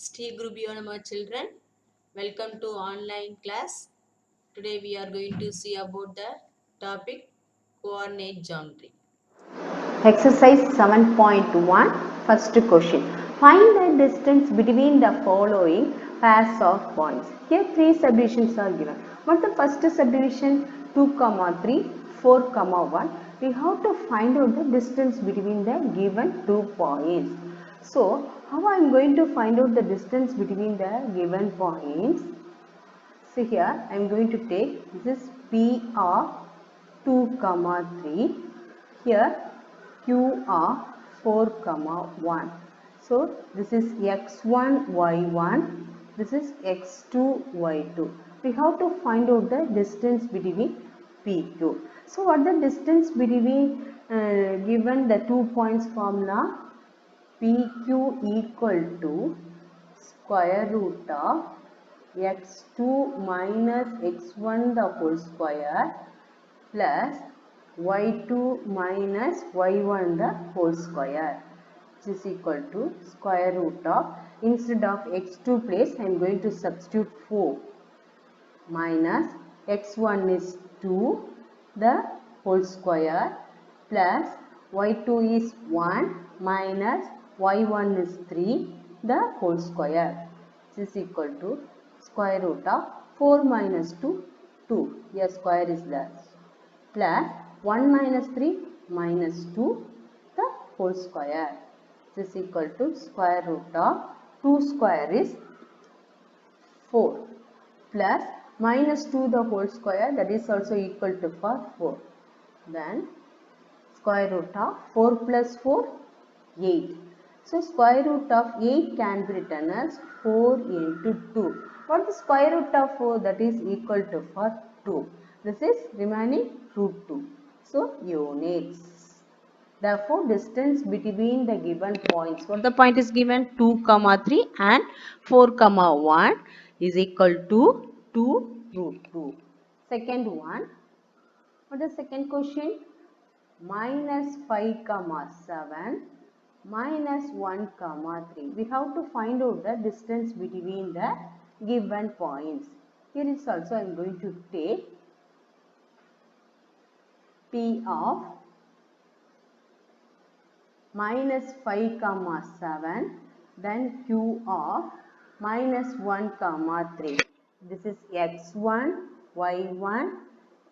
Sri Gurubhyo Namah children, welcome to online class. Today we are going to see about the topic coordinate geometry. Exercise 7.1 First question. Find the distance between the following pairs of points. Here three subdivisions are given. What the first subdivision? 2, 3, 4, 1. We have to find out the distance between the given 2 points. So, how I am going to find out the distance between the given points? So here I am going to take this P of 2, 3. Here Q of 4, 1. So this is x1, y1. This is x2, y2. We have to find out the distance between PQ. So what the distance between given the 2 points formula? PQ equal to square root of x2 minus x1 the whole square plus y2 minus y1 the whole square, which is equal to square root of, instead of x2 place I am going to substitute 4 minus x1 is 2 the whole square plus y2 is 1 minus y1 is 3 the whole square, which is equal to square root of 4 minus 2, 2. Here square is there, plus 1 minus 3 minus 2 the whole square, which is equal to square root of 2 square is 4 plus minus 2 the whole square, that is also equal to 4. Then square root of 4 plus 4, 8. So square root of 8 can be written as 4 into 2. What is square root of 4? That is equal to 2. This is remaining root 2. So units. Therefore, distance between the given points. What the point is given? 2, 3 and 4, 1 is equal to 2 root 2. Second one. What is the second question? Minus 5, 7 minus 1, 3. We have to find out the distance between the given points. Here is also I am going to take P of minus 5, 7, then Q of minus 1, 3. This is x1, y1,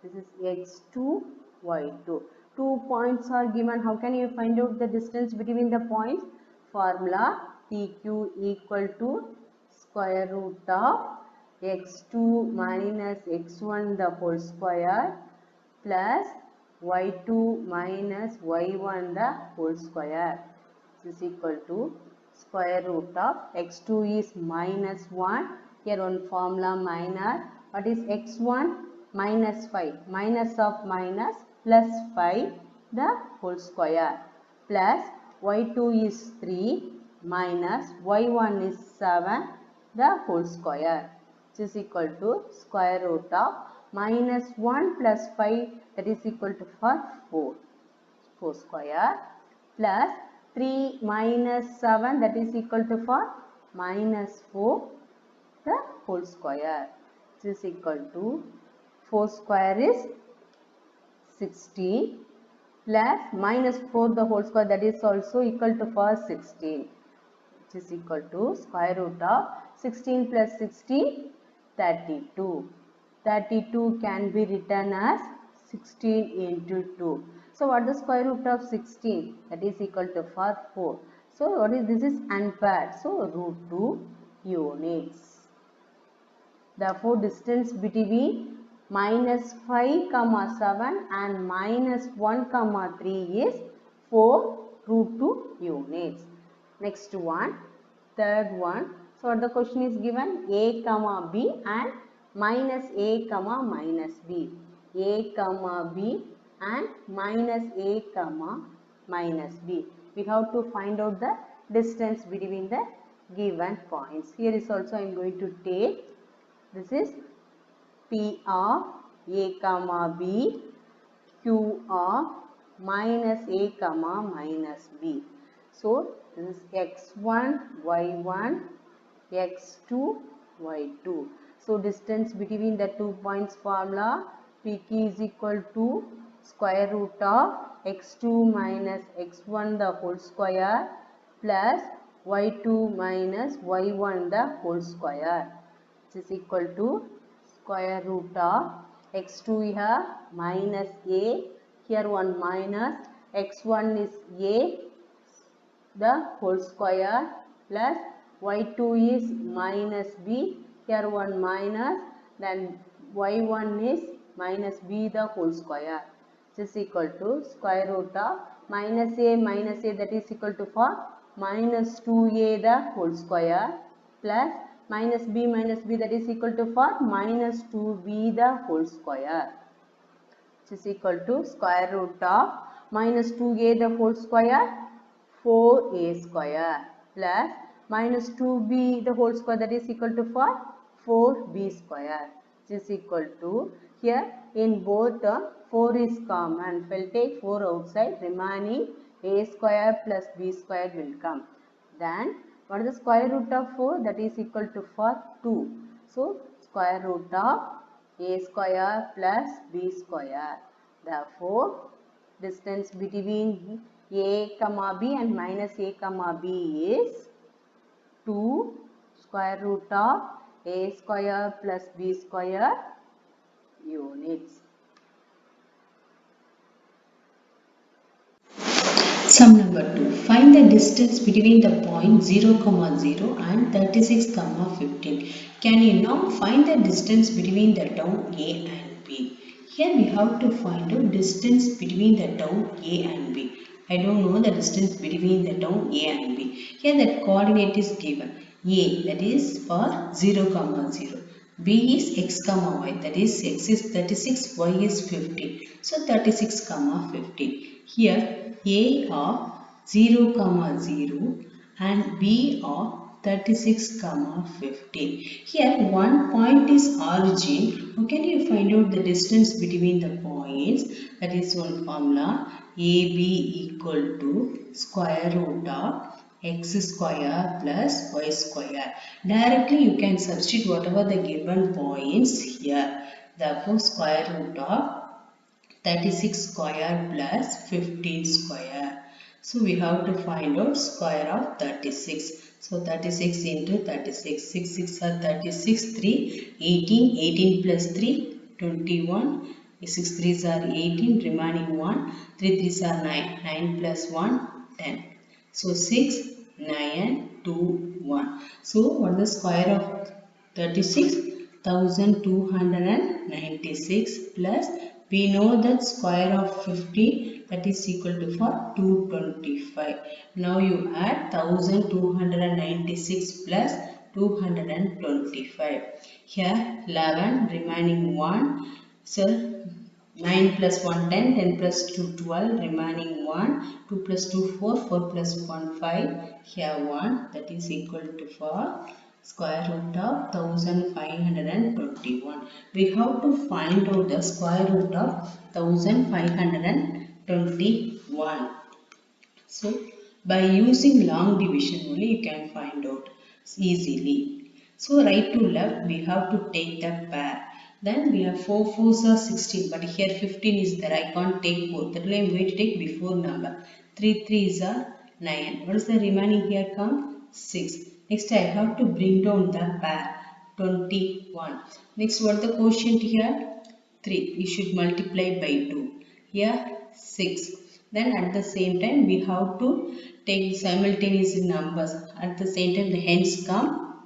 this is x2, y2. 2 points are given. How can you find out the distance between the points? Formula PQ equal to square root of x2 minus x1 the whole square plus y2 minus y1 the whole square, which is equal to square root of x2 is minus 1. Here one formula minus. What is x1? Minus 5. Minus of minus plus 5 the whole square plus y2 is 3 minus y1 is 7 the whole square, which is equal to square root of minus 1 plus 5, that is equal to 4 square plus 3 minus 7, that is equal to minus 4 the whole square, which is equal to 4 square is 16 plus minus 4 the whole square, that is also equal to 16, which is equal to square root of 16 plus 16, 32. 32 can be written as 16 into 2. So what is the square root of 16? That is equal to 4. So what is this? Is unpaired. So root 2 units. Therefore distance between minus 5, 7 and minus 1, 3 is 4 root 2 units. Next one, third one. So the question is given a comma b and minus a comma minus b. A comma b and minus a comma minus b. We have to find out the distance between the given points. Here is also I am going to take, this is P of a comma b, Q of minus a comma minus b. So this is x1, y1, x2, y2. So distance between the 2 points formula, PQ is equal to square root of x2 minus x1 the whole square plus y2 minus y1 the whole square, which is equal to square root of x2 here minus a, here one minus, x1 is a the whole square plus y2 is minus b, here one minus, then y1 is minus b the whole square, which is equal to square root of minus a that is equal to for minus 2a the whole square plus minus b that is equal to for minus 2b the whole square, which is equal to square root of minus 2a the whole square 4a square plus minus 2b the whole square that is equal to for 4b square, which is equal to, here in both term 4 is common, if we will take 4 outside, remaining a square plus b square will come. Then what is the square root of 4? That is equal to for 2. So square root of a square plus b square. Therefore, distance between a comma b and minus a comma b is 2 square root of a square plus b square units. Sum number 2. Find the distance between the point 0, 0 and 36, 15. Can you now find the distance between the town A and B? Here we have to find the distance between the town A and B. I don't know the distance between the town A and B. Here that coordinate is given. A, that is for 0, 0. B is x comma y, that is x is 36, y is 15. So 36, 15. Here A of 0, 0 and B of 36, 15. Here one point is origin. How can you find out the distance between the points? That is one formula. AB equal to square root of x square plus y square. Directly you can substitute whatever the given points here. Therefore square root of 36 square plus 15 square. So we have to find out square of 36. So 36 into 36. 6 6 are 36. 3 18. 18 plus 3 21. 6 3s are 18. Remaining 1. 3 3s are 9. 9 plus 1 10. So 6 9 2 1. So what is the square of 36? 1296 plus we know that square of 50 that is equal to for 225. Now you add 1296 plus 225. Here 11 remaining 1. So 9 plus 1 10, 10 plus 2 12, remaining 1, 2 plus 2 4, 4 plus 1 5, here 1 that is equal to for square root of 1521. We have to find out the square root of 1521. So by using long division only you can find out easily. So right to left we have to take the pair. Then we have 4 4s are 16, but here 15 is there. I can't take 4. That will I am going to take before number. 3 3s are 9. What is the remaining here come? 6. Next I have to bring down the pair. 21. Next what the quotient here? 3. We should multiply by 2. Here 6. Then at the same time we have to take simultaneous numbers. At the same time the hence come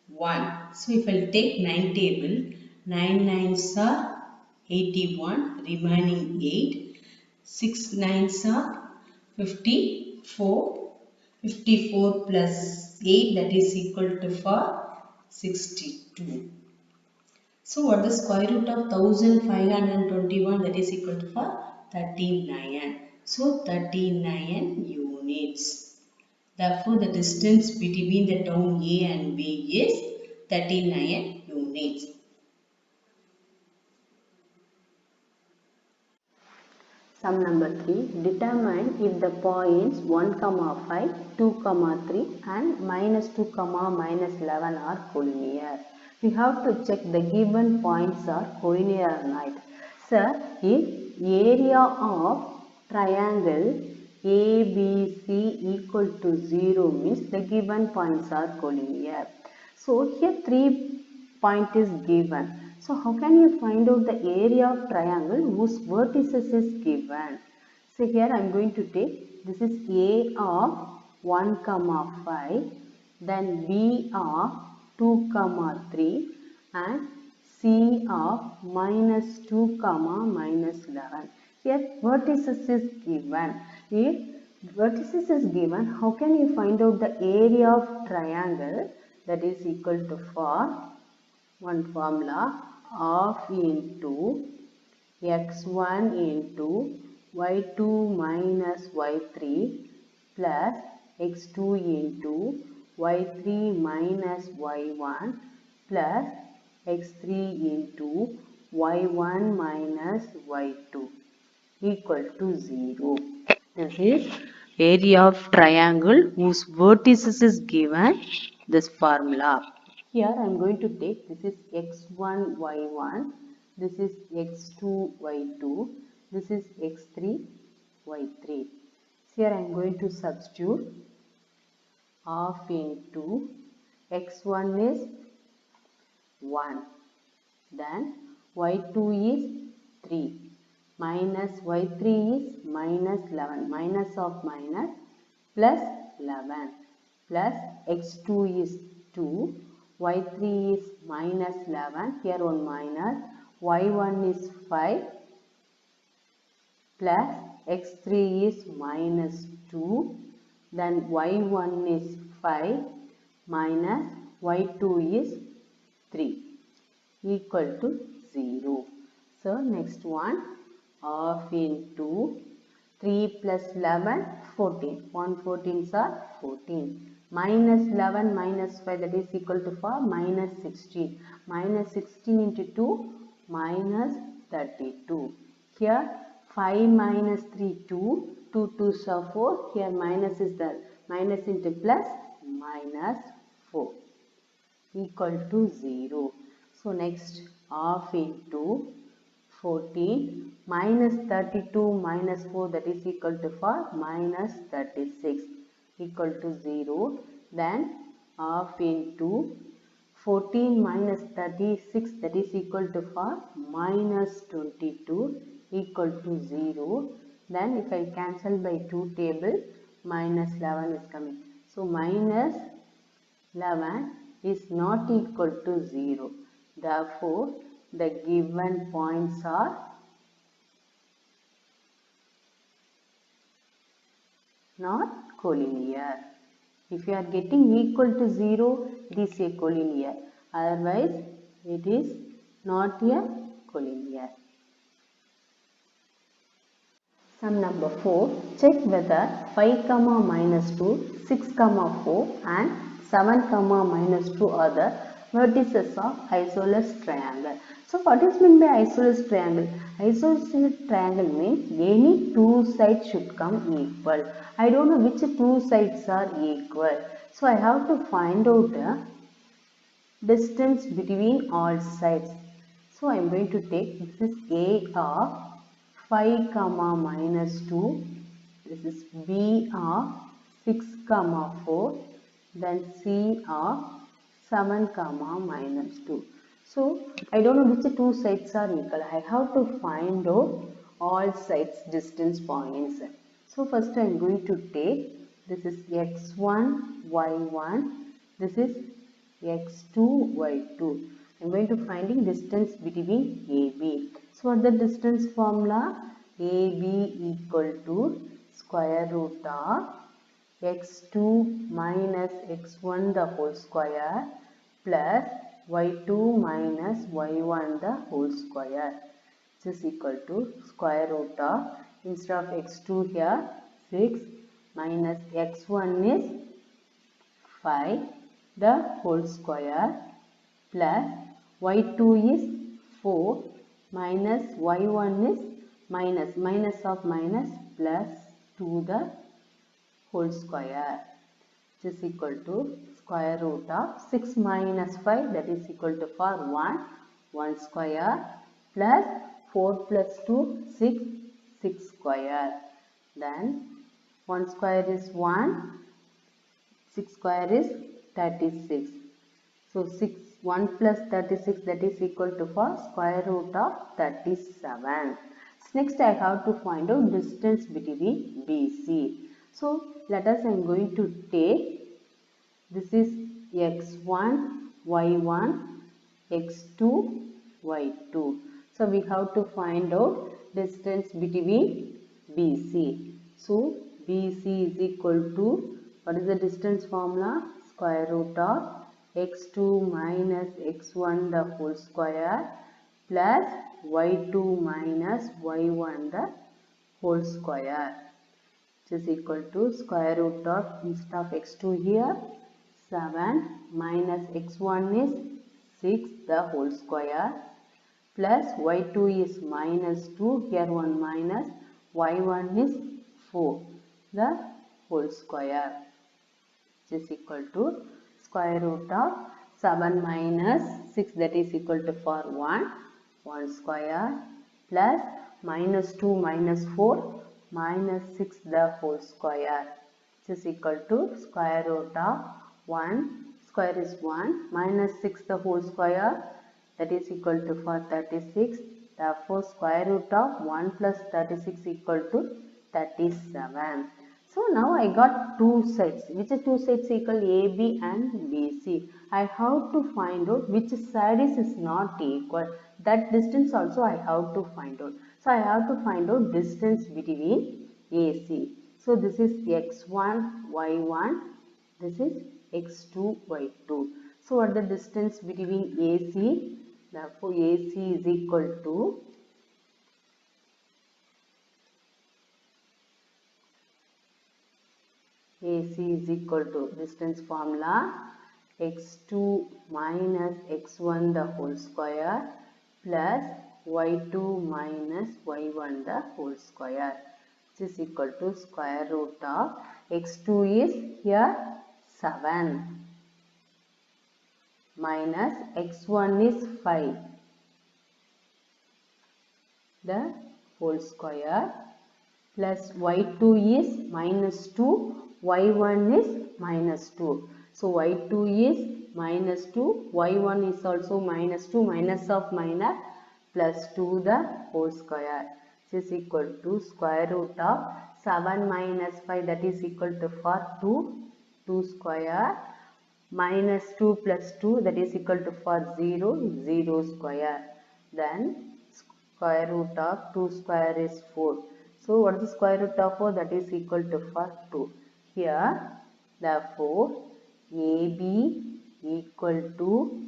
1. So if I take 9 table, 9 9s are 81, remaining 8. 6 9s are 54. 54 plus 8 that is equal to for 62. So what is the square root of 1521 that is equal to for 39. So 39 units. Therefore the distance between the town A and B is 39 units. Sum number 3. Determine if the points 1, 5, 2, 3 and minus 2, minus 11 are collinear. We have to check the given points are collinear or not. Sir, if area of triangle ABC equal to 0 means the given points are collinear. So here 3 point is given. So how can you find out the area of triangle whose vertices is given? So here I am going to take, this is A of 1, 5, then B of 2, 3 and C of minus 2, minus 11. Here vertices is given. If vertices is given, how can you find out the area of triangle? That is equal to, for one formula, half into x1 into y2 minus y3 plus x2 into y3 minus y1 plus x3 into y1 minus y2 equal to 0. This is area of triangle whose vertices is given this formula. Here I am going to take, this is x1 y1, this is x2 y2, this is x3 y3. Here I am going to substitute half into x1 is 1, then y2 is 3, minus y3 is minus 11, minus of minus plus 11, plus x2 is 2, y3 is minus 11, here one minus, y1 is 5, plus x3 is minus 2, then y1 is 5, minus y2 is 3, equal to 0. So next one, half into 3 plus 11, 14. 1 14s are 14. Minus 11 minus 5, that is equal to 4, minus 16. Minus 16 into 2, minus 32. Here 5 minus 3, 2. 2 2s are 4. Here minus is there. Minus into plus, minus 4. Equal to 0. So next, half into 14 minus 32 minus 4, that is equal to 4, minus 36 equal to 0. Then half into 14 minus 36, that is equal to 4, minus 22 equal to 0. Then if I cancel by 2 table, minus 11 is coming. So minus 11 is not equal to 0. Therefore, the given points are not collinear. If you are getting equal to 0, it is a collinear. Otherwise, it is not a collinear. Sum number 4. Check whether 5, minus 2, 6, 4 and 7, minus 2 are the vertices of isosceles triangle. So what is meant by isosceles triangle? Isosceles triangle means any two sides should come equal. I don't know which two sides are equal. So I have to find out the distance between all sides. So I am going to take, this is A of 5, minus 2. This is B of 6, 4. Then C of 7, minus 2. So I don't know which two sides are equal. I have to find out all sides distance points. So first I am going to take, this is x1, y1. This is x2, y2. I am going to finding distance between AB. So what the distance formula? AB equal to square root of x2 minus x1 the whole square plus y2 minus y1 the whole square. This is equal to square root of, instead of x2 here 6 minus x1 is 5 the whole square plus y2 is 4 minus y1 is minus of minus plus 2 the whole square, which is equal to square root of 6 minus 5, that is equal to for 1 square, plus 4 plus 2 6 square. Then 1 square is 1, 6 square is 36. So 1 plus 36, that is equal to for square root of 37. Next I have to find out distance between BC. So let us, I am going to take, this is x1, y1, x2, y2. So we have to find out distance between BC. So BC is equal to, what is the distance formula? Square root of x2 minus x1 the whole square plus y2 minus y1 the whole square, which is equal to square root of, instead of x2 here 7 minus x1 is 6 the whole square plus y2 is minus 2, here 1 minus, y1 is 4 the whole square, which is equal to square root of 7 minus 6, that is equal to for 1 square plus minus 2 minus 4 minus 6 the whole square, which is equal to square root of 1 square is 1 minus 6 the whole square, that is equal to for 36. Therefore square root of 1 plus 36 equal to 37. So now I got two sets. Which two sets equal AB and BC? I have to find out which side is not equal. That distance also I have to find out. So I have to find out distance between AC. So this is x1, y1. This is x2, y2. So what the distance between AC? Therefore AC is equal to AC is equal to distance formula x2 minus x1 the whole square plus y2 minus y1 the whole square, which is equal to square root of x2 is here 7 minus x1 is 5 the whole square plus y2 is minus 2, y1 is minus 2. So y2 is minus 2, y1 is also minus 2, minus of minus plus 2 the whole square, which is equal to square root of 7 minus 5, that is equal to for 2 square minus 2 plus 2, that is equal to for 0 square. Then square root of 2 square is 4. So what is the square root of 4? That is equal to for 2. Here therefore AB equal to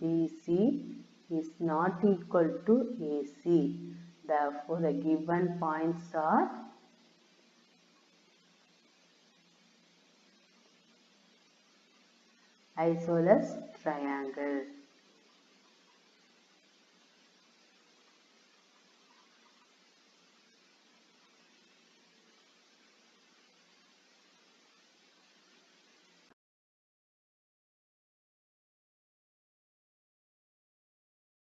BC is not equal to AC. Therefore the given points are isosceles triangle.